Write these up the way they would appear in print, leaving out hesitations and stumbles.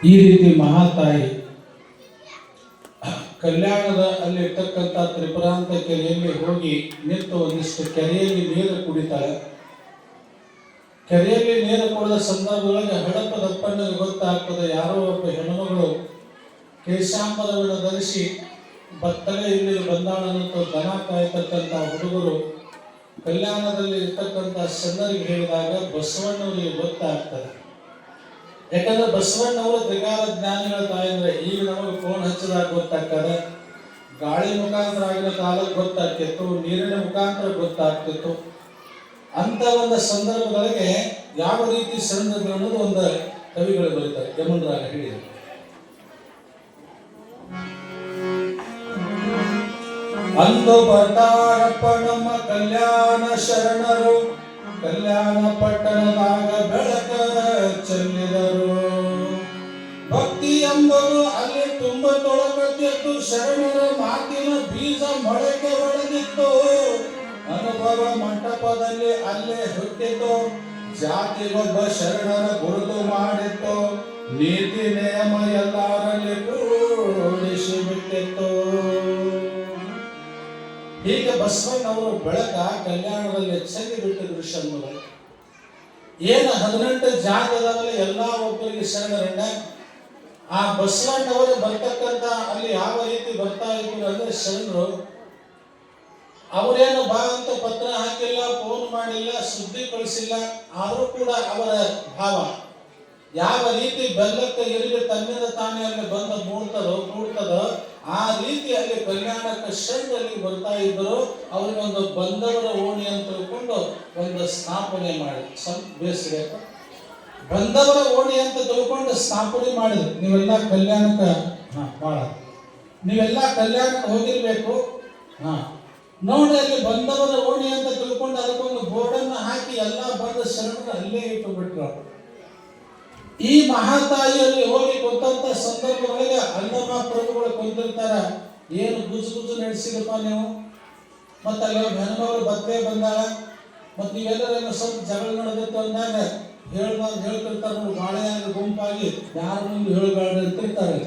ಈ ರೀತಿ ಮಹಾತಾಯಿ ಕಲ್ಯಾಣದ ಅಲ್ಲಿ ಇರ್ತಕ್ಕಂಥ ತ್ರಿಪುರಾಂತ ಕೆರೆಯಲ್ಲಿ ಹೋಗಿ ನಿಂತು ಒಂದಿಷ್ಟು ಕೆರೆಯಲ್ಲಿ ನೀರು ಕುಡಿತಾಳೆ. ಕೆರೆಯಲ್ಲಿ ನೀರು ಕುಡಿದ ಸಂದರ್ಭದೊಳಗೆ ಹಡಪದಪ್ಪನಿಗೆ ಗೊತ್ತಾಗ್ತದೆ, ಯಾರೋ ಒಬ್ಬ ಹೆಣ್ಣುಮಗಳು ಕೇಶಾಂಬರವನ್ನು ಧರಿಸಿ ಬತ್ತಲೆ ಇಲ್ಲಿ ಬಂದಾಳನ್ನಂತ ದನ ಕಾಯ್ತಕ್ಕಂಥ ಹುಡುಗರು ಕಲ್ಯಾಣದಲ್ಲಿ ಇರ್ತಕ್ಕಂಥ ಸಣ್ಣರಿಗೆ ಹೇಳಿದಾಗ ಬಸವಣ್ಣವರಿಗೆ ಗೊತ್ತಾಗ್ತದೆ. ಯಾಕಂದ್ರೆ ಬಸವಣ್ಣವರು ತ್ರಿಕಾಲ ಜ್ಞಾನಿಗಳ ತಾಯಂದ್ರೆ ಈಗ ನಮಗೆ ಫೋನ್ ಹಚ್ಚಿದಾಗ ಗೊತ್ತಾಗ್ತದೆ, ಗಾಳಿ ಮುಖಾಂತರ ಆಗಿನ ಕಾಲಕ್ಕೆ ಗೊತ್ತಾಗ್ತಿತ್ತು, ನೀರಿನ ಮುಖಾಂತರ ಗೊತ್ತಾಗ್ತಿತ್ತು. ಅಂತ ಒಂದು ಸಂದರ್ಭದೊಳಗೆ ಯಾವ ರೀತಿ ಸಣ್ಣದು ಅನ್ನೋದು ಒಂದು ಕವಿಗಳು ಬರೀತಾರೆ. ಯಮುನರಾಗ ಹೇಳಿದರು, ಅಂದು ಬರ್ತಾರಪ್ಪ ನಮ್ಮ ಕಲ್ಯಾಣ ಶರಣರು, ಕಲ್ಯಾಣ ಪಟ್ಟಣದಾಗ ಬೆಳಕ ಚೆಲ್ಲಿದರು. ಭಕ್ತಿ ಎಂಬುದು ಅಲ್ಲಿ ತುಂಬ ತೊಳಕತ್ತಿತ್ತು, ಶರಣರ ಮಾತಿನ ಬೀಜ ಮೊಳಕೆ ಒಡೆದಿತ್ತು. ಅನುಭವ ಮಂಟಪದಲ್ಲಿ ಅಲ್ಲೇ ಹುಟ್ಟಿತು, ಜಾತಿಗೊಬ್ಬ ಶರಣರ ಗುರುತು ಮಾಡಿತ್ತು. ನೀತಿ ನಿಯಮ ಎಲ್ಲರಲ್ಲಿ ಕೂಡಿಸಿ ಬಿಟ್ಟಿತ್ತು. ಹೀಗೆ ಬಸವಣ್ಣವರು ಬೆಳಕ ಕಲ್ಯಾಣದಲ್ಲಿ ಚೆಲ್ಲಿ ಬಿಟ್ಟ ದೃಶ್ಯ ಅನ್ನೋದು. ಏನು 18 ಜಾಗದಲ್ಲಿ ಎಲ್ಲಾ ಒಬ್ಬರಿಗೆ ಶರಣರನ್ನ ಆ ಬಸವಣ್ಣವರು ಬರ್ತಕ್ಕಂಥ ಅಲ್ಲಿ ಯಾವ ರೀತಿ ಬರ್ತಾ ಇದ್ರು ಅಂದ್ರೆ ಶರಣರು ಅವರೇನು ಬಾ ಅಂತ ಪತ್ರ ಹಾಕಿಲ್ಲ, ಫೋನ್ ಮಾಡಿಲ್ಲ, ಸುದ್ದಿ ಕಳಿಸಿಲ್ಲ. ಆದರೂ ಕೂಡ ಅವರ ಭಾವ ಯಾವ ರೀತಿ ಬೆಲ್ಲಕ್ಕೆ ಎರಿಗೆ ತನ್ನಿಂದ ತಾನೇ ಅಲ್ಲಿ ಬಂದ ಮೂಡ್ತದೋ ಆ ರೀತಿ ಅಲ್ಲಿ ಕಲ್ಯಾಣಕ್ಕೆ ಶರಣರಲ್ಲಿ ಬರ್ತಾ ಇದ್ದರು. ಅವ್ರಿಗೆ ಒಂದು ಬಂದವರ ಓಣಿ ಅಂತ ತಿಳ್ಕೊಂಡು ಒಂದು ಸ್ಥಾಪನೆ ಮಾಡಿ ಬೇಯಿಸಬೇಕು. ಬಂದವರ ಓಣಿ ಅಂತ ತಿಳ್ಕೊಂಡು ಸ್ಥಾಪನೆ ಮಾಡಿದ್ರು. ನೀವೆಲ್ಲ ಕಲ್ಯಾಣಕ್ಕೆ ಭಾಳ ನೀವೆಲ್ಲ ಕಲ್ಯಾಣಕ್ಕೆ ಹೋಗಿರ್ಬೇಕು. ನೋಡಿ ಅಲ್ಲಿ ಬಂದವರ ಓಣಿ ಅಂತ ತಿಳ್ಕೊಂಡು ಅದಕ್ಕೊಂದು ಬೋರ್ಡನ್ನು ಹಾಕಿ ಎಲ್ಲ ಬಂದ ಶರಣರು ಅಲ್ಲೇ ಇಟ್ಟು ಬಿಟ್ರು. ಈ ಮಹಾತಾಯಿಯಲ್ಲಿ ಹೋಗಿ ಕುಂತ ಸಂದರ್ಭಗಳಿಗೆ ಅಲ್ಲಮ್ಮ ಪ್ರಭುಗಳು ಕುಂತಿರ್ತಾರ. ಏನು ಗುಜು ನಡೆಸಿದಪ್ಪ ನೀವು, ಮತ್ತ ಅಲ್ಲಿ ಹೆಣ್ಮಗಳು ಬತ್ತೇ ಬಂದಾಳ, ಮತ್ ನೀವೆಲ್ಲರೂ ಸ್ವಲ್ಪ ಜಗಳ ನಡೆದಿತ್ತು ಅಂದಾಗ ಹೇಳ್ತಿರ್ತಾರ. ಬಾಳೆಯಾಗ ಗುಂಪಾಗಿ ಯಾರ ಮುಂದೆ ಹೇಳ್ತಿರ್ತಾರೆ.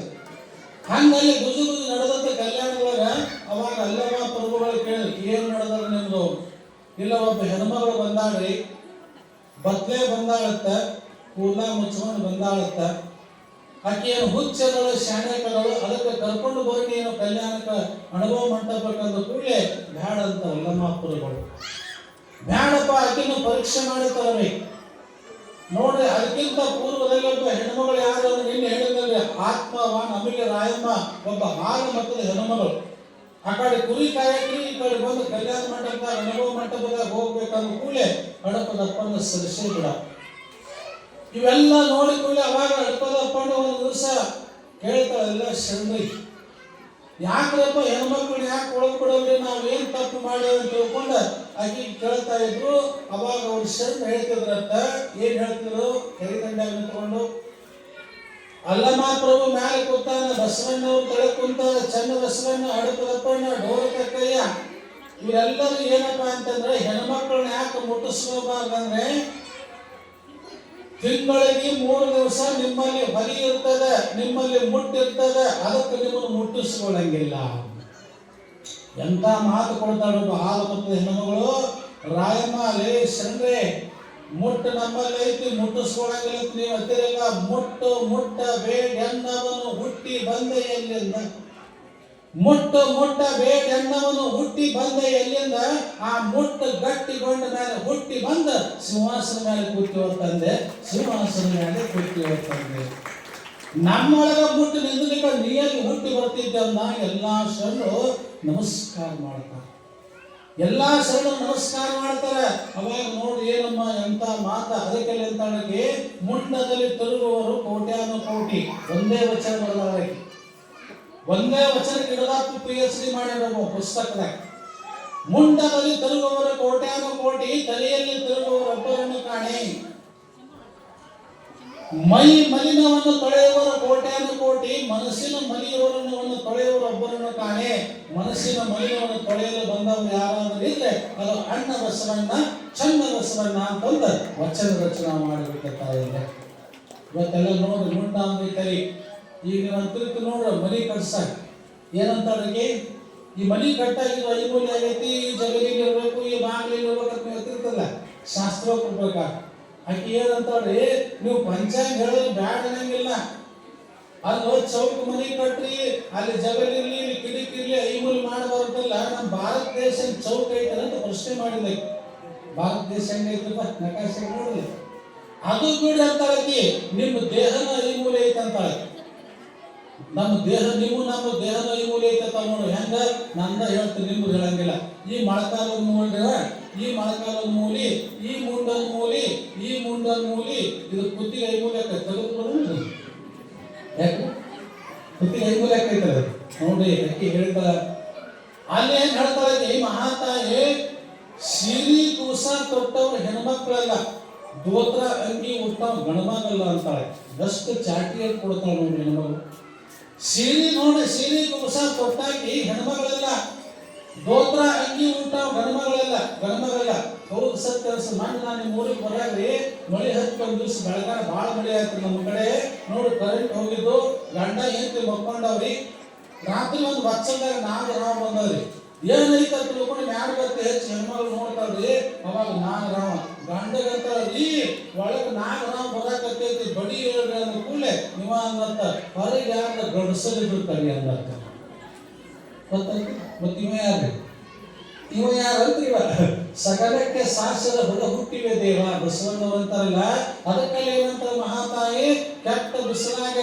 ಹಂಗಲ್ಲಿ ಗುಜು ನಡೆದಂತ ಕಲ್ಯಾಣದೊಳಗ ಅವಾಗ ಅಲ್ಲಮ್ಮ ಪ್ರಭುಗಳು ಕೇಳಿ ಏನು ನಡೆದ ನಿಮ್ದು? ಇಲ್ಲ, ಒಬ್ಬ ಹೆಣ್ಮಗಳು ಬಂದಾಳ್ರಿ, ಬತ್ತೇ ಬಂದಾಳತ್ತ, ಕೂದಲ ಮುಚ್ಕೊಂಡು ಬಂದಾಳತ್ತ, ಆಕೆ ಏನು ಹುಚ್ಚಗಳು ಶಾಣೆಗಳು, ಅದಕ್ಕೆ ಕರ್ಕೊಂಡು ಬರೋಕೆ ಏನು ಕಲ್ಯಾಣಕ್ಕೆ ಅನುಭವ ಮಂಟಪಕ್ಕಂದು ಕೂಡಲೇ ಬ್ಯಾಡ ಅಂತ ಅಲ್ಲಮಾಪುರಗಳು. ಬ್ಯಾಡಪ್ಪ, ಆಕೆಯನ್ನು ಪರೀಕ್ಷೆ ಮಾಡುತ್ತಾರೆ ನೋಡ್ರಿ. ಅದಕ್ಕಿಂತ ಪೂರ್ವದಲ್ಲಿ ಒಬ್ಬ ಹೆಣ್ಮಗಳು ಯಾರು ನಿನ್ನೆ ಹೇಳಿದ್ರೆ ಆತ್ಮವಾನ್ ಅಮಿಗೆ ರಾಯಮ್ಮ, ಒಬ್ಬ ಹಾಲು ಮಕ್ಕಳ ಹೆಣ್ಮಗಳು. ಆ ಕಡೆ ಕುರಿ ಕಾಯಕಿ, ಈ ಕಡೆ ಬಂದು ಕಲ್ಯಾಣ ಮಂಟಪದಾಗ ಅನುಭವ ಮಂಟಪದಾಗ ಹೋಗ್ಬೇಕಂದ ಕೂಡಲೇ ಹಡಪದಪ್ಪನ ಸರಿಸೇ ಬಿಡ. ಇವೆಲ್ಲ ನೋಡಿಕೊಳ್ಳಿ ಅವಾಗ ಅಡ್ಪದಪ್ಪಣ್ಣ ಒಂದು ದಿವಸ ಕೇಳ್ತಾಳೆಲ್ಲ ಶರಣರಿ, ಯಾಕ್ರಪ್ಪ ಹೆಣ್ಮಕ್ಳು ಯಾಕೆ ಒಳಗ್ಬಿಡವ್ರಿ, ನಾವೇನ್ ತಪ್ಪು ಮಾಡೇವಿ ಅಂತ ತಿಳ್ಕೊಂಡ ಆಕಿ ಕೇಳ್ತಾ ಇದ್ರು. ಅವಾಗ ಅವ್ರು ಶರಣ ಹೇಳ್ತಿದ್ರಂತ. ಏನ್ ಹೇಳ್ತಿದ್ರು? ಕೆರೆದಂಡ ನಿಂತ್ಕೊಂಡು ಅಲ್ಲಮ್ಮ ಪ್ರಭು ಮ್ಯಾಲೆ ಕೂತಾನ, ಬಸವಣ್ಣವ್ರು ತಲೆ ಕುಂತ, ಚನ್ನ ಬಸವಣ್ಣ, ಅಡಪದಪ್ಪಣ್ಣ, ಡೋರಕಯ್ಯ, ಇವರೆಲ್ಲರೂ ಏನಪ್ಪಾ ಅಂತಂದ್ರೆ ಹೆಣ್ಮಕ್ಳನ್ನ ಯಾಕೆ ಮುಟ್ಟಿಸ್ಕೋಬಾರ್ದಂದ್ರೆ ತಿಂಗಳಿಗೆ 3 ದಿವಸ ನಿಮ್ಮಲ್ಲಿ ಹೊಲಿ ಇರ್ತದೆ, ನಿಮ್ಮಲ್ಲಿ ಮುಟ್ಟಿರ್ತದೆ, ಅದಕ್ಕೆ ನಿಮ್ಮನ್ನು ಮುಟ್ಟಿಸ್ಕೊಳ್ಳಂಗಿಲ್ಲ. ಎಂತ ಮಾತು ಕೊಡ್ತಾಳೊಬ್ಬ ಹಾಲು ಮತ್ತು ಹೆಣ್ಣುಮಗಳು. ರಾಯಮ್ಮ ಲೇ ಶಂಡ್ರೆ, ಮುಟ್ಟು ನಮ್ಮಲ್ಲಿ ಐತಿ, ಮುಟ್ಟಿಸ್ಕೊಳ್ಳಂಗಿಲ್ಲ ನೀವು ಹತ್ತಿರಲ್ಲ. ಮುಟ್ಟ ಬೇಡೆನ್ನವನು ಹುಟ್ಟಿ ಬಂದೆ ಎಲ್ಲಿಂದ, ಮುಟ್ಟ ಬೇಡೆನ್ನವನು ಹುಟ್ಟಿ ಬಂದೆ ಎಲ್ಲಿಂದ, ಆ ಮುಟ್ಟು ಗಟ್ಟಿಗೊಂಡ ಮೇಲೆ ಹುಟ್ಟಿ ಬಂದ ಸಿಂಹಾಸನ ಮೇಲೆ ಕೂತಿವತ್ತಂದೆ, ಸಿಂಹಾಸನ ಮೇಲೆ ಕೂತಿವತ್ತಂದೆ. ನಮ್ಮೊಳಗ ಮುಟ್ಟು ನಿಂದಲಿಕ್ಕೆ ನೀಯಲ್ಲಿ ಹುಟ್ಟಿ ಬರ್ತಿದ್ದೆ ಅಂದಾಗ ಎಲ್ಲಾ ಶರಣರು ನಮಸ್ಕಾರ ಮಾಡ್ತಾರೆ. ಎಲ್ಲಾ ಶರಣರು ನಮಸ್ಕಾರ ಮಾಡ್ತಾರೆ. ಅವಾಗ ನೋಡಿ ಏನಮ್ಮ ಎಂತ ಮಾತ. ಅದಕ್ಕೆಲ್ಲ ಎಂತಾಳಿಗೆ ಮುಂಡದಲ್ಲಿ ತಿರುಗುವರು ಕೋಟ್ಯಾನು ಕೋಟಿ, ಒಂದೇ ವಚನ ಬರಲಾರಕ್ಕೆ, ಒಂದೇ ವಚನಕ್ಕೆ ಹಿಡಿದಾಕು PhD ಮಾಡಿರೋ ಪುಸ್ತಕದಾಗ. ಮುಂಡದಲ್ಲಿ ತಿರುಗುವವರು ಕೋಟ್ಯಾನು ಕೋಟಿ, ತಲೆಯಲ್ಲಿ ತಿರುಗುವವರೊಬ್ಬರನ್ನು ಕಾಣೆ. ಮೈ ಮಲಿನವನ್ನು ತೊಳೆಯುವವರು ಕೋಟ್ಯಾನು ಕೋಟಿ, ಮನಸ್ಸಿನ ಮಲಿನವನ್ನು ತೊಳೆಯುವವರೊಬ್ಬರನ್ನು ಕಾಣೆ. ಮನಸ್ಸಿನ ಮಲಿನವನ್ನು ತೊಳೆಯಲು ಬಂದವರು ಯಾರಾದರೂ ಇದ್ರೆ ಅದು ಅಣ್ಣ ಬಸವಣ್ಣ, ಚನ್ನ ಬಸವಣ್ಣ ಅಂತಂದು ವಚನ ರಚನೆ ಮಾಡಿಬಿಟ್ಟಿರ್ತಾರೆ. ಇವತ್ತೆಲ್ಲ ನೋಡ್ರಿ ಮುಂಡ ಅಂದೈತರಿ. ಈಗ ನೀವು ಅಂತಿರ್ತು ನೋಡ್ರಿ ಮನಿ ಕಟ್ಸಾಕ ಏನಂತಾರಿಗೆ, ಈ ಮನಿ ಕಟ್ಟಾಗಿ ಐಮೂಲಿ ಆಗೈತಿ, ಈ ಜಗಲಿಗೆ ಇರ್ಬೇಕು, ಈ ಬಾಗಿಲಿಗೆ ಇರ್ಬೇಕು ಅಂತ ಹೇಳ್ತಿರ್ತಲ್ಲ, ಶಾಸ್ತ್ರ ಕೊಡ್ಬೇಕ. ಆಕೆ ಏನಂತಾಳ್ರಿ, ನೀವು ಪಂಚಾಂಗ ಹೇಳೋದು ಬ್ಯಾಡ ಅನ್ನಂಗಿಲ್ಲ. ಅದು ಚೌಕ ಮನಿ ಕಟ್ರಿ, ಅಲ್ಲಿ ಜಗಲಿರ್ಲಿ, ಇಲ್ಲಿ ಕಿಡಿಕಿರ್ಲಿ, ಐಮೂಲಿ ಮಾಡಬಾರ್ದಲ್ಲ. ನಮ್ಮ ಭಾರತ ದೇಶ ಚೌಕ ಐತಲ್ಲ ಅಂತ ಪ್ರಶ್ನೆ ಮಾಡಿದೆ. ಭಾರತ ದೇಶ ಹೆಂಗೈತಪ್ಪ ನಕಾಶೆ ನೋಡಿದೆ. ಅದು ಬಿಡಿ ಅಂತಾಳಕಿ, ನಿಮ್ಮ ದೇಹನ ಐಮೂಲಿ ಐತಂತಾಳೆ. ನಮ್ಮ ದೇಹ ನಮ್ಮ ದೇಹದ ಐಮೂಲಿ ಐತ ನೋಡು. ಹೆಂಗ ನಂದ ಹೇಳ್ತೀನಿ, ನಿಮ್ದು ಹೇಳಂಗಿಲ್ಲ. ಈ ಮೊಳಕಾಲದ ಮೂಲಿನ, ಈ ಮೊಳಕಾಲದ ಮೂಲಿ, ಈ ಮುಂಡದ ಮೂಲಿ, ಈ ಮುಂಡದ ಮೂಲಿ, ಇದು ಕುತ್ತಿಗೆ ಐಮೂಲಿ ಆಕೈತೆ. ತೆಗೆದುಕೊಂಡು ಯಾಕೆ ಕುತ್ತಿಗೆ ಐಮೂಲಿ ಆಕೈತದ ನೋಡಿ. ಅಕ್ಕಿ ಹೇಳ್ತಾಳ. ಅಲ್ಲಿ ಏನ್ ಹೇಳ್ತಾಳೆ ಮಹಾತಾಯಿ, ಸೀರಿ ಕೂಸ ತೊಟ್ಟವ್ರು ಹೆಣ್ಮಕ್ಳಲ್ಲ, ದೋತ್ರ ಅಂಗಿ ಉಟ್ಟವ್ ಗಣಮಗಲ್ಲ ಅಂತಾಳೆ. ಎಷ್ಟು ಚಾಟಿ ಅಂತ ಕೊಡ್ತಾಳೆ ನೋಡಿ ಹೆಣ್ಮಗಳು. ಸೀರೆ ನೋಡಿ, ಸೀರೆ ಕುಸ ತೊಟ್ಟಾಕಿ ಹೆಣ್ಮಗಳೆಲ್ಲ, ದೋತ್ರ ಅಂಗಿ ಉಟ್ಟವ್ ಗಣಮಗಳೆಲ್ಲ. ಹೌದು ಸತ್ಯ ಅನ್ಸ. ಮಾಡಿ ನಾನು ನಿಮ್ಮ ಊರಿಗೆ ಬರಾಗ್ರಿ, ಮಳೆ ಹತ್ತಿ ಒಂದು ದಿವಸ ಬೆಳಗಾರ ಭಾಳ ಮಳೆ ಆಯ್ತು ನಮ್ಮ ಕಡೆ. ನೋಡಿ ಕರೆಂಟ್ ಹೋಗಿದ್ದು, ಗಂಡ ಹೆಂಡತಿ ಮಕ್ಕೊಂಡವ್ರಿ. ರಾತ್ರಿ ಒಂದು ಬಚ್ಚಲ್ದಾಗ ನಾಗರಾವ ಬಂದವ್ರಿ. ಏನೈತ ತಿಳ್ಕೊಂಡು ಮ್ಯಾಡ ಬತ್ತೆ ಹೆಚ್ಚು ಹೆಣ್ಮಗಳು ನೋಡ್ತಾಳ್ರಿ. ಅವಾಗ ನಾಗರಾವ ಗಂಡಗಂತಾಳ್ರಿ, ಒಳಗೆ ನಾಗರಾವ ಬರಾಕತ್ತೈತಿ, ಬಡಿ ಹೇಳ್ರಿ ಅಂದ ಕೂಡಲೇ ಇವ ಅಂದತ್ತ, ಹೊರಗೆ ಯಾರ ಗಡ್ಸಲಿ ಬಿಡ್ತಾರಿ ಅಂದತ್ತ. ಗೊತ್ತಾಯ್ತು. ಮತ್ತೆ ಇವ ಯಾರ್ರಿ? ಇವ ಯಾರಂತ ಇವ ಸಕಲಕ್ಕೆ ಸಾಸ್ಯದ ಹುಡ ಹುಟ್ಟಿವೆ ದೇವ ಬಸವಣ್ಣವಂತಾರಲ್ಲ. ಅದಕ್ಕಲ್ಲಿ ಏನಂತ ಮಹಾತಾಯಿ, ಕೆಟ್ಟ ಬಿಸಿಲಾಗ,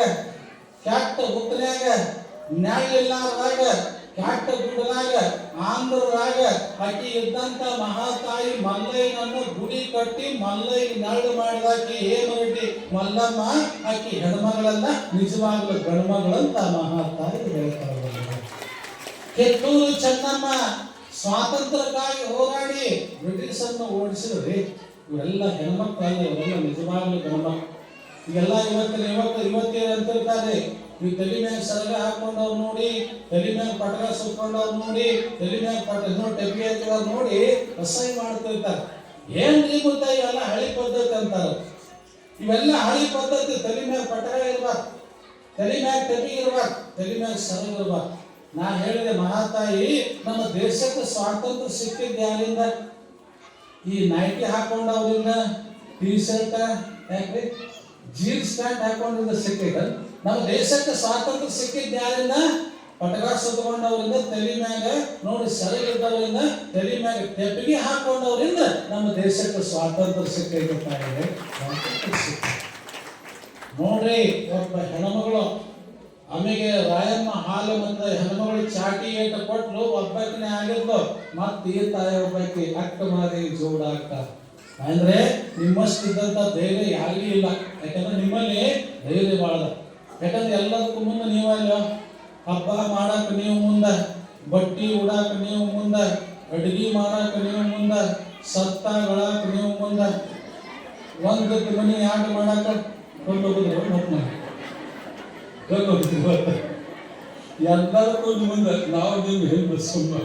ಕೆಟ್ಟ ಹುತ್ತನ್ಯಾಗ, ನ್ಯಾಯಿಲ್ಲಾರದಾಗ, ಕೆಟ್ಟ ಗುಡ್ಡದಾಗ, ಆಂಧ್ರದಾಗ ಆಕಿ ಇದ್ದಂತ ಮಹಾತಾಯಿ ಮಲ್ಲಯ್ಯನನ್ನು ಗುಡಿ ಕಟ್ಟಿ ಮಲ್ಲಯ್ಯ ನೆರಳು ಮಾಡಿದಾಕಿ ಏನು ರೆಡ್ಡಿ ಮಲ್ಲಮ್ಮ. ಆಕಿ ಹೆಣ್ಮಗಳನ್ನ ನಿಜವಾಗ್ಲೂ ಗಂಡ್ಮಗಳಂತ ಮಹಾತಾಯಿ ಹೇಳ್ತಾರೆ. ಕಿತ್ತೂರು ಚೆನ್ನಮ್ಮ ಸ್ವಾತಂತ್ರ್ಯಕ್ಕಾಗಿ ಹೋರಾಡಿ ಬ್ರಿಟಿಷರನ್ನು ಓಡಿಸಿದ್ರಿ. ಇವೆಲ್ಲ ಹೆಣ್ಮಕ್ಳಲ್ಲ, ಇವರೆಲ್ಲ ನಿಜವಾಗ್ಲೂ ಗಂಡ್ಮಕ್ಳು. ಇವೆಲ್ಲ ಇವತ್ತೇನಂತಿರ್ತಾರೆ, ನೀವು ತಲೆ ಮ್ಯಾಗ ಸರಗ ಹಾಕೊಂಡವ್ರು ನೋಡಿ, ತಲೆ ಮ್ಯಾಗ ಪಟಕ ಸುತ್ಕೊಂಡವ್ರು ನೋಡಿ, ತಲೆ ಮ್ಯಾಗ ಟೆಪಿ ಹಾಕಿದವ್ರು ನೋಡಿ ಅಸಹ್ಯ ಮಾಡ್ತಿರ್ತಾರೆ. ಏನ್ ಗೊತ್ತ, ಇವೆಲ್ಲ ಹಳಿ ಪದ್ಧತಿ ಅಂತಾರ. ಇವೆಲ್ಲ ಹಳಿ ಪದ್ಧತಿ. ತಲೆ ಮ್ಯಾಗ ಪಟಕ ಇರ್ಬಾರ್ದು, ತಲೆ ಮ್ಯಾಗ ಟೆಪಿ ಇರ್ಬಾರ್ದು, ತಲೆ ಮ್ಯಾಗ ಸರಗ ಇರ್ಬಾರ್ದು. ನಾ ಹೇಳಿದೆ ಮಹಾತಾಯಿ, ನಮ್ಮ ದೇಶಕ್ಕೆ ಸ್ವಾತಂತ್ರ್ಯ ಸಿಕ್ಕಿದ್ದ ಯಾರಿಂದ? ಈ ನೈಟಿ ಹಾಕೊಂಡವ್ರಿಂದ, ಟೀ ಶರ್ಟ್ ಯಾಕ್ರಿ, ಜೀನ್ಸ್ ಪ್ಯಾಂಟ್ ಹಾಕೊಂಡಿದ್ದ ಸಿಕ್ಕಿದ. ನಮ್ಮ ದೇಶಕ್ಕೆ ಸ್ವಾತಂತ್ರ್ಯ ಸಿಕ್ಕಿದ್ದ ಯಾರಿಂದ? ಪಟಕ ಸುತ್ತಕೊಂಡವರಿಂದ, ತಲೆ ಮ್ಯಾಗ ನೋಡಿ ಸರಿಗಿದ್ದವರಿಂದ, ತಲೆ ಮ್ಯಾಗ ತೆಪ್ಪಿಗೆ ಹಾಕೊಂಡವರಿಂದ ನಮ್ಮ ದೇಶಕ್ಕೆ ಸ್ವಾತಂತ್ರ್ಯ ಸಿಕ್ಕೈತಪ್ಪ. ನೋಡ್ರಿ, ಒಬ್ಬ ಹೆಣ್ಮಗಳು ಆಮೇಲೆ ರಾಯಮ್ಮ ಹಾಲು ಮತ್ತು ಹೆಣ್ಮಗಳು ಚಾಟಿ ಏಟ ಕೊಟ್ಲು, ಒಬ್ಬಾಕಿನೇ ಆಗಿರ್ಲು. ಮತ್ತೆ ಈ ತಾಯಿ ಒಬ್ಬಾಕಿ ಅಕ್ಕ ಮಾರಿ ಜೋಡ ಅಕ್ಕ. ಅಂದ್ರೆ ನಿಮ್ಮಷ್ಟಿದ್ದಂಥ ಧೈರ್ಯ ಯಾರಿಗೂ ಇಲ್ಲ. ಯಾಕಂದ್ರೆ ನಿಮ್ಮಲ್ಲಿ ಧೈರ್ಯ ಬಾಳದ. ಯಾಕಂದ್ರೆ ಎಲ್ಲದಕ್ಕೂ ಮುಂದೆ ನೀವಲ್ಲ. ಹಬ್ಬ ಮಾಡಾಕ ನೀವು ಮುಂದೆ, ಬಟ್ಟಿ ಉಡಾಕ ನೀವು ಮುಂದೆ, ಅಡಿಗೆ ಮಾಡಾಕ ನೀವು ಮುಂದೆ, ಸತ್ತಾಗಳಾಕ ನೀವು ಮುಂದೆ, ಒಂದು ಮನೆ ಆಟ ಮಾಡಾಕ ಕೊಂಡೋಗಿದ್ರು ಎಲ್ಲದಕ್ಕೂ ಮುಂದೆ ನಾವು ನೀವು ಹೇಳಿ ಸುಮ್ಮ.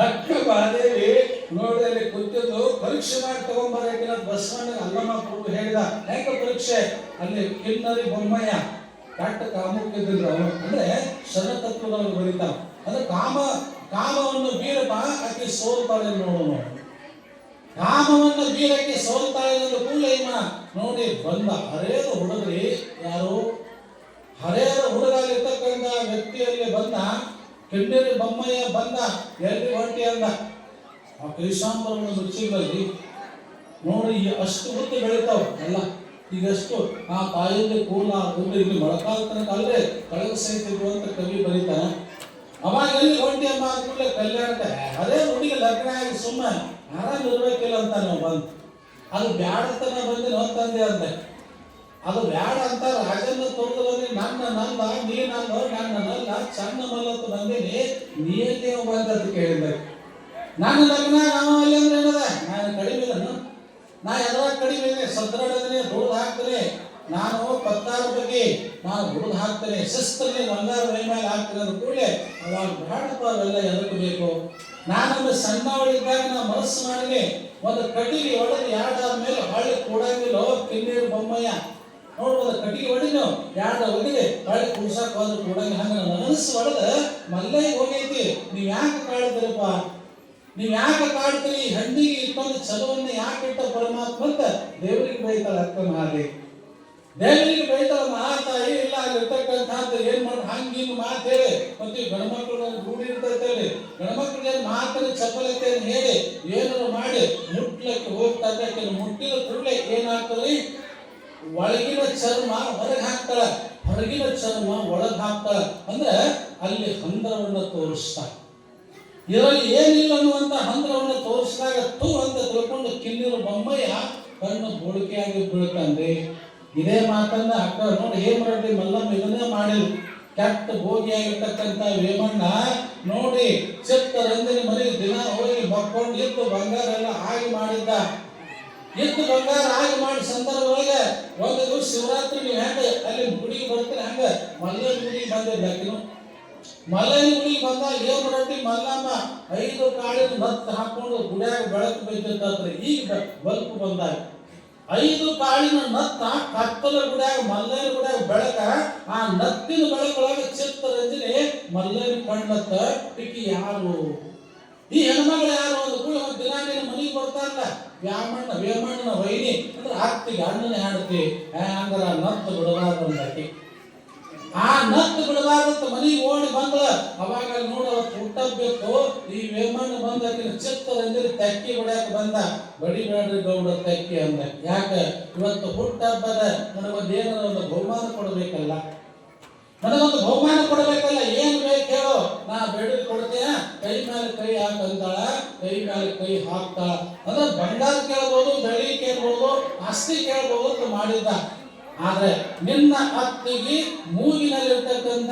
ಅಕ್ಕ ಮಾದೇವಿ ನೋಡಿ ಅಲ್ಲಿ ಕೂತಿದ್ದು ಪರೀಕ್ಷೆ ಮಾಡಿ ತಗೊಂಬರಕಿನ ಬಸವಣ್ಣ ಅಲ್ಲಮ್ಮ ಪ್ರಭು ಹೇಳಿದ. ಹೆಂಗ ಪರೀಕ್ಷೆ? ಅಲ್ಲಿ ಕಿನ್ನರಿ ಬೊಮ್ಮಯ್ಯ ಕಟ್ಟ ಕಾಮುಕ್ಕಿದ್ರು ಅವನು. ಅಂದ್ರೆ ಶರತತ್ವದವ್ರು ಬರೀತಾವ. ಅಂದ್ರೆ ಕಾಮವನ್ನು ಬೀರಪ್ಪ ಆಕೆ ಸೋಲ್ತಾಳೆ ನೋಡೋಣ. ಕಾಮವನ್ನು ಬೀರಕ್ಕೆ ಸೋಲ್ತಾಳೆ ಕೂಡಲೇ ನೋಡಿ ಬಂದ ಹರೇದ ಹುಡುಗ್ರಿ. ಯಾರು? ಹರೇದ ಹುಡುಗಲ್ಲಿರ್ತಕ್ಕಂಥ ವ್ಯಕ್ತಿಯಲ್ಲಿ ಬಂದ. ಕಿನ್ನರಿ ಬೊಮ್ಮಯ್ಯ ಬಂದ. ಎಲ್ಲಿ ಹೊಂಟಿ ಅಂದ. ಆ ಕೈಸಾಂಬರಗಳ ರುಚಿಗಳಲ್ಲಿ ನೋಡಿ ಅಷ್ಟು ಹುಟ್ಟು ಬೆಳಿತಾವ ಎಲ್ಲ. ಈಗಷ್ಟು ಆ ತಾಯಿಯಲ್ಲಿ ಕೂಲ ಕೂದಲು ಇಲ್ಲಿ ಮೊಳಕಾಲ ತನಕ ಅಲ್ಲದೆ ಕಳಗ ಸಹಿತ ಅಂತ ಕವಿ ಬರೀತಾನೆ. ಅವಾಗ ಎಲ್ಲಿ ಹೊಂಟಿ ಅಮ್ಮ ಅಂದ್ಕೂಡಲೇ ಕಲ್ಯಾಣಕ್ಕೆ ಅದೇ ಹುಡುಗಿ ಲಗ್ನ ಆಗಿ ಸುಮ್ಮ ಆರಾಮ್ ಇರ್ಬೇಕಿಲ್ಲ ಅಂತ ನಾವು ಬಂದು. ಅದು ಬ್ಯಾಡತನ ಬಂದಿನ ಅಂತಂದೆ ಅಂದೆ. ಅದು ಬ್ಯಾಡ ಅಂತ ರಾಜನ ತೋಟದಲ್ಲಿ ನನ್ನ ನಲ್ಲ ನೀನಲ್ಲ ನನ್ನ ನಲ್ಲ ಚನ್ನ ಮಲ್ಲತ್ತು ಬಂದೀನಿ, ನೀಯಲ್ಲಿ ಬಂದ ಅಂತ ಕೇಳಿದ. ನಾನು ಲಗ್ನ ನಾವಲ್ಲಿ ಅಂದ್ರೆ ಏನದ? ನಾನು ಕಡಿಮೆ ಇದನ್ನು, ನಾ ಎದ್ರಾಗ ಕಡಿಮೆ ಇದೆ, ಸದ್ರಾಡನೆ ಹುಡುಗ ಹಾಕ್ತೇನೆ. ನಾನು 16 ಬಗ್ಗೆ ನಾನು ಹುಡುಗ ಹಾಕ್ತೇನೆ, ಶಿಸ್ತಲ್ಲಿ ಬಂಗಾರ ಮೈ ಮೇಲೆ ಹಾಕ್ತೇನೆ ಅಂದ ಕೂಡಲೇ ಅವಾಗ ಬ್ಯಾಡಪ್ಪ ಅವೆಲ್ಲ ಎದಕ್ಕೆ ಬೇಕು? ನಾನೊಮ್ಮೆ ಸಣ್ಣವಳಿದ್ದಾಗ ನಾ ಮನಸ್ಸು ಮಾಡಿನಿ, ಒಂದು ಕಟ್ಟಿಗೆ ಹೊಡೆದು ಎರಡಾದ್ಮೇಲೆ ಹೊಳ್ಳಿ ಕೂಡಂಗಿಲ್ಲ ಕಿನ್ನೀರು ಬೊಮ್ಮಯ್ಯ ನೋಡ್ಬೋದು. ಕಟ್ಟಿಗೆ ಹೊಡಿನು ಎರಡು ಹೊಡಿದೆ ಹೊಳ್ಳಿ ಕುಡ್ಸಕ್ ಹೋದ್ರೆ ಕೂಡಂಗಿ ಹಂಗ ಮನಸ್ಸು ಹೊಡೆದ ಮಲ್ಲೈ ಹೋಗೈತಿ. ನೀವ್ ಯಾಕೆ ಕಾಡ್ತೀರಪ್ಪ, ನೀವ್ ಯಾಕೆ ಕಾಡ್ತೀರಿ, ಈ ಹಣ್ಣಿಗೆ ಇಟ್ಟೊಂದು ಚಲವನ್ನ ಯಾಕೆ ಇಟ್ಟ ಪರಮಾತ್ಮ ಅಂತ ದೇವರಿಗೆ ಬೈತಾಳ ಅಕ್ಕ ಮಾಡಿ. ದೇವರಿಗೆ ಬೈತಾಳ ಮಾತಾಯಿ ಇಲ್ಲ ಅಲ್ಲಿರ್ತಕ್ಕಂಥ ಏನ್ ಮಾಡಿ ಹಂಗಿಂಗ್ ಮಾತು ಹೇಳಿ ಮತ್ತೆ ಗಣಮಕ್ಳು ರೂಢಿ ಇರ್ತೈತೆ. ಗಣಮಕ್ಳಿಗೆ ಮಾತನ್ನ ಚಪಲತೆ ಹೇಳಿ ಏನಾರು ಮಾಡಿ ಮುಟ್ಲಕ್ಕೆ ಹೋಗ್ತಾ ಮುಟ್ಟಿದ ಕೂಡಲೇ ಏನಾಗ್ತದ್ರಿ, ಒಳಗಿನ ಚರ್ಮ ಹೊರಗೆ ಹಾಕ್ತಾಳ, ಹೊರಗಿನ ಚರ್ಮ ಒಳಗೆ ಹಾಕ್ತಾಳ. ಅಂದ್ರೆ ಅಲ್ಲಿ ಹಂದರವನ್ನ ತೋರಿಸ್ತಾ, ಇದರಲ್ಲಿ ಏನಿಲ್ಲ ಅನ್ನುವಂತ ಹಂದರವನ್ನ ತೋರಿಸಿದಾಗ ತೂ ಅಂತ ತಿಳ್ಕೊಂಡು ಕಿನ್ನೀರು ಬೊಮ್ಮಯ್ಯ ಕಣ್ಣು ಬೋಳಿಕೆಯಾಗಿ ಬೀಳ್ತಾನ್ರಿ. ಇದೇ ಮಾತನ್ನ ಅಕ್ಕ ನೋಡಿ ಏನ್ ಮಾಡ್ರಿ ಮಲ್ಲಮ್ಮ ಇದನ್ನೇ ಮಾಡಿದ್ರು. ಕೆಟ್ಟ ಭೋಗಿಯಾಗಿರ್ತಕ್ಕಂಥ ವೇಮಣ್ಣ ನೋಡಿ ಚಿತ್ತರಂಜನೆ ಮನೆಗೆ ದಿನ ಹೋಗಿ ಮಕ್ಕೊಂಡು ಇತ್ತು ಬಂಗಾರ ಎಲ್ಲ ಆಗಿ ಮಾಡಿದ್ದ. ಇತ್ತು ಬಂಗಾರ ಆಗಿ ಮಾಡಿ ಸಂದರ್ಭದೊಳಗೆ ಒಂದು ದಿವಸ ಶಿವರಾತ್ರಿ ನೀವು ಹೆಂಗ ಅಲ್ಲಿ ಗುಡಿಗೆ ಬರ್ತೀರಿ ಹಂಗ ಮಲ್ಲಯ್ಯನ ಗುಡಿಗೆ ಬಂದಿದ್ದಾಕಿನು. ಮಲ್ಲಯ್ಯನ ಗುಡಿಗೆ ಬಂದಾಗ ಏನ್ ಮಾಡಿ ಮಲ್ಲಮ್ಮ 5 ಕಾಳಿನ ನತ್ತು ಹಾಕೊಂಡು ಗುಡಿಯಾಗ ಬೆಳಕು ಬಿದ್ದಿರ್ತದ್ರಿ. ಈಗ ಬಲ್ಪು ಬಂದಾಗ 5 ಕಾಳಿನ ನತ್ತ ಕತ್ತಲ ಗುಡಿಯಾಗ ಮಲ್ಲಯ್ಯನ ಗುಡಿಯಾಗ ಬೆಳಕ, ಆ ನತ್ತಿನ ಬೆಳಕೊಳಗೆ ಚಿತ್ತರಂಜನೆ ಮಲ್ಲಯ್ಯನ ಕಣ್ಣತ್ತ ಟಿಕ್ಕಿ ಯಾರು ಈ ಹೆಣ್ಮಗಳು ಯಾರು ಒಂದು ಕೂಡ ಒಂದು ದಿನ ಮನೆಗೆ ಬರ್ತಾರಲ್ಲ ವೇಮಣ್ಣನ ವೈನಿ ಅಂದ್ರೆ ಅತ್ತಿಗೆ ಅಣ್ಣನ ಹೆಂಡತಿ ಹಂಗಾರ ನತ್ತು ಬಿಡಬಾರ್ದು ಅಂದಾಕಿ. ಆ ನತ್ತು ಬಿಡಬಾರ್ದಂತ ಮನೆಗೆ ಓಡಿ ಬಂದ ಅವಾಗ ನೋಡ ಹುಟ್ಟಬೇಕು ಈ ವೇಮಣ್ಣ ಬಂದಾಕಿನ ಚಿತ್ತರಂಜನೆ ತಕ್ಕಿ ಹೊಡ್ಯಾಕ ಬಂದ. ಬಡಿಬೇಡ್ರಿ ಗೌಡ ತಕ್ಕಿ ಅಂದ. ಯಾಕೆ ಇವತ್ತು ಹುಟ್ಟಹಬ್ಬದ ನನಗೊಂದು ಏನಾರ ಒಂದು ಬಹುಮಾನ ಕೊಡಬೇಕಲ್ಲ, ನನಗೊಂದು ಬಹುಮಾನ ಕೊಡಬೇಕಲ್ಲ, ಏನ್ ಬೇಕು ಹೇಳೋ ನಾ ಬೇಡ ಕೊಡ್ತೀಯ, ಕೈ ಮೇಲೆ ಕೈ ಹಾಕಂತಾಳ, ಕೈ ಮೇಲೆ ಕೈ ಹಾಕ್ತಾಳ. ಅಂದ್ರೆ ಬಂಗಾರ ಕೇಳ್ಬೋದು, ಬೆಳ್ಳಿ ಕೇಳ್ಬೋದು, ಆಸ್ತಿ ಕೇಳ್ಬೋದು ಅಂತ ಮಾಡಿದ್ದ. ಆದ್ರೆ ನಿನ್ನ ಅತ್ತಿಗೆ ಮೂಗಿನಲ್ಲಿರ್ತಕ್ಕಂಥ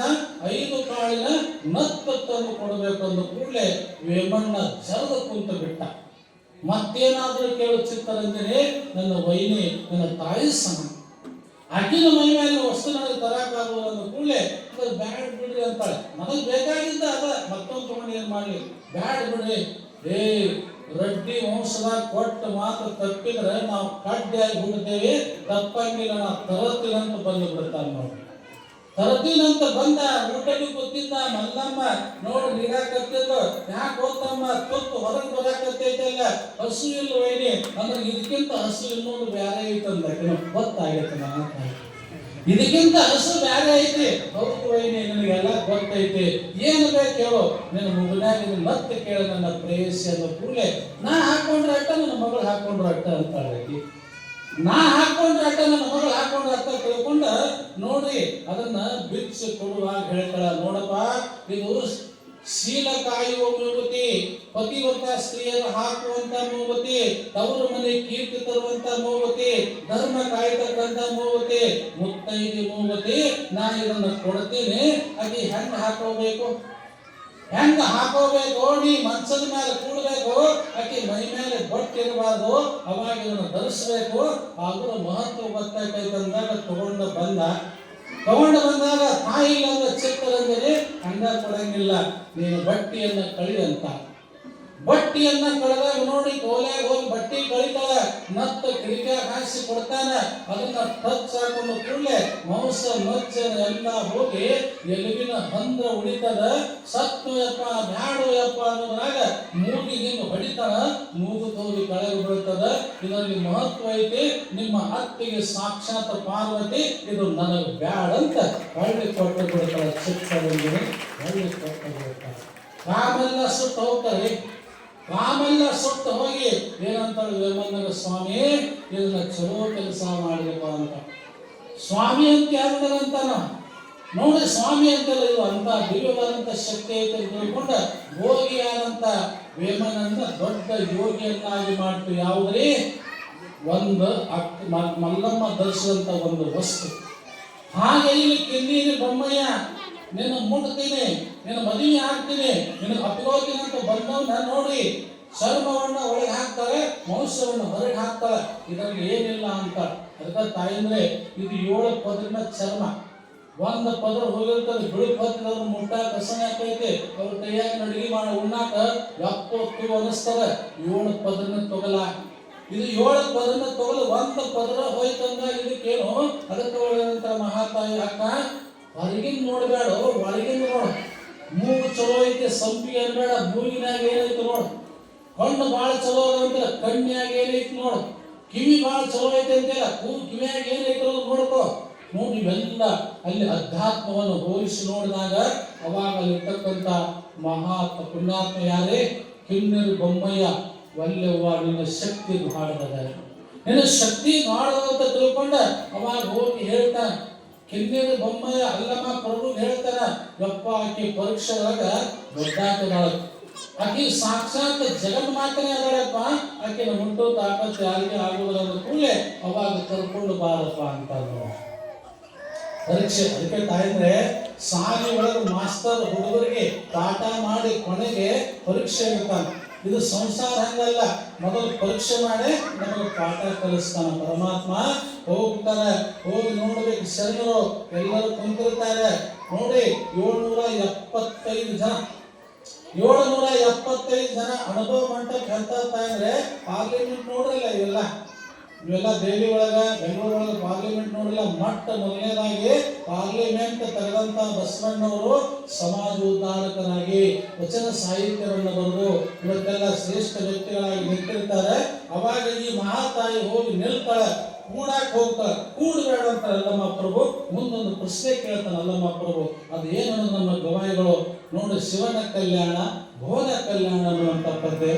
5 ಕಾಳಿನ ನತ್ತು ತಂದು ಕೊಡಬೇಕು ಅಂದ ಕೂಡಲೇ ವೇಮಣ್ಣ ಜರದ ಕುಂತ ಬಿಟ್ಟ. ಮತ್ತೇನಾದ್ರೂ ಕೇಳು ಚಿತ್ತರಂಜನೆ, ನನ್ನ ವೈನಿ ನನ್ನ ತಾಯಿ ಸಮ, ಆಕಿನ ಮೈ ಮೇಲೆ ವಸ್ತು ನನಗೆ ತರಕಾಗುವುದು ಅಂದ ಕೂಡಲೇ ಬ್ಯಾಡ್ ಬಿಡ್ರಿ ಅಂತಾಳೆ. ನನಗೆ ಬೇಕಾಗಿದ್ದ ಅದ ಮತ್ತೊಂದು ತಗೊಂಡು ಏನ್ ಮಾಡ್ಲಿ, ಬ್ಯಾಡ್ ಬಿಡ್ರಿ, ರಡ್ಡಿ ವಂಶದಾಗ ಕೊಟ್ಟ ಮಾತು ತಪ್ಪಿದ್ರೆ ನಾವು ಕಡ್ಡಿಯಾಗಿ ಹುಡ್ತೇವೆ, ತಪ್ಪಂಗಿಲ್ಲ ನಾವು ತರತೀನಂತ ಬಂದು ಬಿಡ್ತಾನೆ ನೋಡಿ. ತರತೀನಂತ ಬಂದ ಊಟಕ್ಕೆ ಕೂತಿದ್ದ ಮಲ್ಲಮ್ಮ ನೋಡಿ ನಿಗಾಕತ್ತಿದ್ದು, ಯಾಕೆ ಹೋಗ್ತಮ್ಮ ತುತ್ತು ಹೊರಗೆ ಬರಾಕತ್ತೈತಲ್ಲ, ಹಸು ಇಲ್ಲ ವೈನಿ ಅಂದ್ರೆ ಇದಕ್ಕಿಂತ ಹಸು ಇನ್ನೊಂದು ಬೇರೆ ಐತಂದ ಗೊತ್ತಾಗೈತೆ ನನ್ನ ಇದಕ್ಕಿಂತ ಹಸು ಬೇರೆ ಐತಿ. ಹೌದು ವೈನಿ ನಿನಗೆಲ್ಲ ಗೊತ್ತೈತಿ, ಏನು ಬೇಕು ಹೇಳು, ನಿನ್ನ ಮಗನಾಗ ಮತ್ತೆ ಕೇಳ ನನ್ನ ಪ್ರೇಯಸಿ ಅನ್ನೋ ಕೂಡಲೇ ನಾ ಹಾಕೊಂಡ್ರೆ ಅಟ್ಟ ನನ್ನ ಮಗಳು ಹಾಕೊಂಡ್ರೆ ಅಟ್ಟ ಅಂತಾಳೆ. ನಾ ಹಾಕೊಂಡ್ರೆ ಅಟ್ಟ ನನ್ನ ಮಗಳು ಹಾಕೊಂಡ್ರೆ ಅಟ್ಟ ತಿಳ್ಕೊಂಡ ನೋಡ್ರಿ ಅದನ್ನ ಬಿಚ್ಚಿ ಕೊಡುವಾಗ ಹೇಳ್ತಾಳ, ನೋಡಪ್ಪ ಇದು ಶೀಲ ಕಾಯುವ ಮೂಗುತಿ, ಪತಿವ್ರತ ಸ್ತ್ರೀಯರು ಹಾಕುವಂತ ಮೂಗುತಿ, ತವರು ಮನೆ ಕೀರ್ತಿ ತರುವಂತ ಮೂಗುತಿ, ಧರ್ಮ ಕಾಯ್ತಕ್ಕಂತ ಮೂಗುತಿ, ಮುತ್ತೈದೆ ಮೂಗುತಿ. ನಾ ಇದನ್ನ ಕೊಡ್ತೀನಿ, ಅದಿ ಹೆಂಗ ಹಾಕೋಬೇಕು, ಹೆಂಗ ಹಾಕೋಬೇಕು, ನೀ ಮಂಚದ ಮೇಲೆ ಕೂಡಬೇಕು, ಆಕೆ ಮೈ ಮೇಲೆ ಬೊಟ್ಟಿರಬಾರ್ದು, ಅವಾಗ ಇದನ್ನು ಧರಿಸಬೇಕು. ಅದರ ಮಹತ್ವ ಗೊತ್ತಾಯ್ತಂದಾಗ ತಗೊಂಡು ಬಂದಾಗ ತಾಯಿ ಇಲ್ಲ ಚಿತ್ತರಂಜನೆ ಹಂಗ ಕೊಡಂಗಿಲ್ಲ, ನೀನು ಬಟ್ಟಿಯನ್ನ ಕಳಿ ಅಂತ. ಬಟ್ಟಿಯನ್ನ ಕಳೆದಾಗ ನೋಡಿ ಕೋಲ್ಯಾಗ ಹೋಗಿ ಬಟ್ಟಿ ಕಳಿತಾಳ, ನತ್ತ ಕಿಡಿಕ್ಯಾಗ ಹಾಸಿ ಕೊಡ್ತಾನ. ಅದನ್ನ ಟಚ್ ಹಾಕೊಂಡು ಕೂಡಲೇ ಮಾಂಸ ಮಚ್ಚ ಎಲ್ಲ ಹೋಗಿ ಎಲುಬಿನ ಹಂದ್ರ ಉಳಿತದ. ಸತ್ತು ಯಪ್ಪ ಬ್ಯಾಡು ಯಪ್ಪ ಅನ್ನೋದ್ರಾಗ ಮೂಗಿಗಿಂದು ಹೊಡಿತಾಳ, ಮೂಗು ತೋಗಿ ಕೆಳಗೆ ಬೀಳ್ತದ. ಇದರಲ್ಲಿ ಮಹತ್ವ ಐತಿ. ನಿಮ್ಮ ಅತ್ತಿಗೆ ಸಾಕ್ಷಾತ್ ಪಾರ್ವತಿ, ಇದು ನನಗೆ ಬ್ಯಾಡಂತ ಹೊಳ್ಳಿ ಕೊಟ್ಟು ಬಿಡ್ತಾಳ. ಚಿತ್ತರಂಜನೆ ಹೊಳ್ಳಿ ಕೊಟ್ಟು ಬಿಡ್ತಾಳ. ರಾಮೆಲ್ಲ ಸುಟ್ಟು ಹೋಗ್ತಾರೆ. ರಾಮೆಲ್ಲ ಸುಟ್ಟು ಹೋಗಿ ಏನಂತಾಳೆ ವೇಮಣ್ಣನ, ಸ್ವಾಮಿ ಇದನ್ನ ಚಲೋ ಕೆಲಸ ಮಾಡಬೇಕು ಅಂತ. ಸ್ವಾಮಿ ಅಂತ ಯಾರಂತಾನ ನೋಡಿ, ಸ್ವಾಮಿ ಅಂತಲ್ಲ, ಇದು ಅಂತ ದಿವ್ಯವಾದಂತ ಶಕ್ತಿ ಐತೆ ಅಂತ ತಿಳ್ಕೊಂಡ ಯೋಗಿಯಾದಂತ ವೇಮಣ್ಣನ ದೊಡ್ಡ ಯೋಗಿಯನ್ನಾಗಿ ಮಾಡ್ತು. ಯಾವುದ್ರಿ, ಒಂದು ಮಲ್ಲಮ್ಮ ಧರಿಸಿದಂತ ಒಂದು ವಸ್ತು. ಹಾಗೆ ಇಲ್ಲಿ ಕಿನ್ನೀರು ಬೊಮ್ಮಯ್ಯ ನಿನ್ನ ಮುಟ್ತೀನಿ, ನಿನ್ನ ಮದುವೆ ಆಗ್ತೀನಿ, ನಿನ್ನ ಅಪಿಗೋತೀನಿ ಅಂತ ಬಂದವನ್ನ ನೋಡಿ ಚರ್ಮವನ್ನ ಒಳಗೆ ಹಾಕ್ತಾರೆ, ಮಾಂಸವನ್ನ ಹೊರಗೆ ಹಾಕ್ತಾರೆ. ಇದರಲ್ಲಿ ಏನಿಲ್ಲ ಅಂತ. ಅದಕ್ಕೆ ತಾಯಿ ಅಂದ್ರೆ ಇದು 7 ಪದರಿನ ಚರ್ಮ, ಒಂದ್ ಪದರ ಹೋಗಿರ್ತಾರೆ, ಬಿಳುಪ್ ಹತ್ತಿದವ್ರು ಮುಟ್ಟಾಕ ಕಸನೆ ಹಾಕೈತಿ, ಅವ್ರ ಕೈಯಾಗ ಅಡಿಗೆ ಮಾಡಿ ಉಣ್ಣಾಕ ಎಪ್ಪತ್ತು ಅನಿಸ್ತದ. 7 ಪದರನ ತೊಗಲ, ಇದು 7 ಪದರನ ತೊಗಲು, ಒಂದ್ ಪದರ ಹೋಯ್ತಂದ ಇದಕ್ಕೇನು. ಅದಕ್ಕೆ ಒಳಗಂತ ಮಹಾತಾಯಿ ಅಕ್ಕ ಹೊರಗಿನ ನೋಡ್ಬೇಡ, ಒಳಗಿನ ನೋಡ. ಮೂಗು ಚಲೋ ಐತಿ ಸಂಪಿಗೆ ಅನ್ಬೇಡ, ಮೂಗಿನಾಗ ಏನೈತಿ ನೋಡು. ಕಣ್ಣು ಭಾಳ ಚಲೋ ಅದಂತಿಲ್ಲ, ಕಣ್ಣಿನಾಗ ಏನೈತಿ ನೋಡು. ಕಿವಿ ಭಾಳ ಚಲೋ ಐತಿ ಅಂತಿಲ್ಲ, ಕಿವಿಯಾಗ ಏನೈತಿ ನೋಡ್ಕೋ. ನೋಡಿ ಇವೆಲ್ಲ ಅಲ್ಲಿ ಅಧ್ಯಾತ್ಮವನ್ನು ಹೋಲಿಸಿ ನೋಡಿದಾಗ ಅವಾಗ ಅಲ್ಲಿರ್ತಕ್ಕಂಥ ಮಹಾತ್ಮ ಪುಣ್ಯಾತ್ಮ ಯಾರೇ ಕಿನ್ನರಿ ಬೊಮ್ಮಯ್ಯ, ಒಲ್ಲೆವ್ವ ನಿನ್ನ ಶಕ್ತಿ ಭಾಳದ, ನಿನ್ನ ಶಕ್ತಿ ಭಾಳದ ಅಂತ ತಿಳ್ಕೊಂಡ ಅವಾಗ ಹೋಗಿ ಹೇಳ್ತಾನೆ. ಕಿನ್ನರಿ ಬೊಮ್ಮಯ್ಯ ಅಲ್ಲಮ್ಮ ಪ್ರಭು ಹೇಳ್ತಾನ, ಯಪ್ಪ ಆಕಿ ಪರೀಕ್ಷೆ ಒಳಗ ದೊಡ್ಡಾಕದಾಳ, ಆಕಿ ಸಾಕ್ಷಾತ್ ಜಗನ್ಮಾತನೇ ಅದಾಳಪ್ಪ, ಆಕಿನ ಮುಟ್ಟೋ ತಾಕತ್ತು ಯಾರಿಗೆ ಆಗುವುದರ ಕೂಡಲೇ ಅವಾಗ ಕರ್ಕೊಂಡು ಬಾರಪ್ಪ ಅಂತ ಪರೀಕ್ಷೆ. ಅದಕ್ಕೆ ತಾಯಂದ್ರೆ ಸಾಲಿ ಒಳಗೆ ಮಾಸ್ತರ್ ಹುಡುಗರಿಗೆ ಪಾಠ ಮಾಡಿ ಕೊನೆಗೆ ಪರೀಕ್ಷೆ ಇರ್ತಾನೆ. ಇದು ಸಂಸಾರ ಹಂಗಲ್ಲ, ಮೊದಲು ಪರೀಕ್ಷೆ ಮಾಡಿ ನಮಗೆ ಪಾಠ ಕಲಿಸ್ತಾನ ಪರಮಾತ್ಮ. ಹೋಗ್ತಾರೆ, ಹೋಗಿ ನೋಡ್ಬೇಕು, ಶರಣರು ಎಲ್ಲರೂ ಕುಂತಿರ್ತಾರೆ ನೋಡಿ. 775 ಜನ, 775 ಜನ ಅನುಭವ ಮಂಟಪ ಹೇಳ್ತಾ ಇದ್ರೆ ಪಾರ್ಲಿಮೆಂಟ್ ನೋಡ್ರಲ್ಲ, ಇವೆಲ್ಲ ದೆಹಲಿ ಒಳಗ ಬೆಂಗಳೂರು ಒಳಗ ಪಾರ್ಲಿಮೆಂಟ್ ನೋಡಿಲ್ಲ. ಮೊದಲನೇದಾಗಿ ಪಾರ್ಲಿಮೆಂಟ್ ತೆಗೆದಂತ ಬಸವಣ್ಣವರು ಸಮಾಜ ಉದ್ಧಾರಕರಾಗಿ ವಚನ ಸಾಹಿತ್ಯವನ್ನು ಬರೆದು ಇವತ್ತೆಲ್ಲ ಶ್ರೇಷ್ಠ ವ್ಯಕ್ತಿಗಳಾಗಿ ನಿಂತಿರ್ತಾರೆ. ಅವಾಗ ಈ ಮಹಾತಾಯಿ ಹೋಗಿ ನಿಲ್ತಾಳೆ, ಕೂಡಾಕ್ ಹೋಗ್ತಾಳೆ. ಕೂಡಬೇಡ ಅಂತ ಅಲ್ಲಮ್ಮ ಪ್ರಭು ಮುಂದೊಂದು ಪ್ರಶ್ನೆ ಕೇಳ್ತಾನೆ ಅಲ್ಲಮ್ಮ ಪ್ರಭು. ಅದೇನು ನಮ್ಮ ಗವಾಯಿಗಳು ನೋಡಿ, ಶಿವನ ಕಲ್ಯಾಣ ಭುವನ ಕಲ್ಯಾಣ ಅನ್ನುವಂಥ ಪದ್ಯ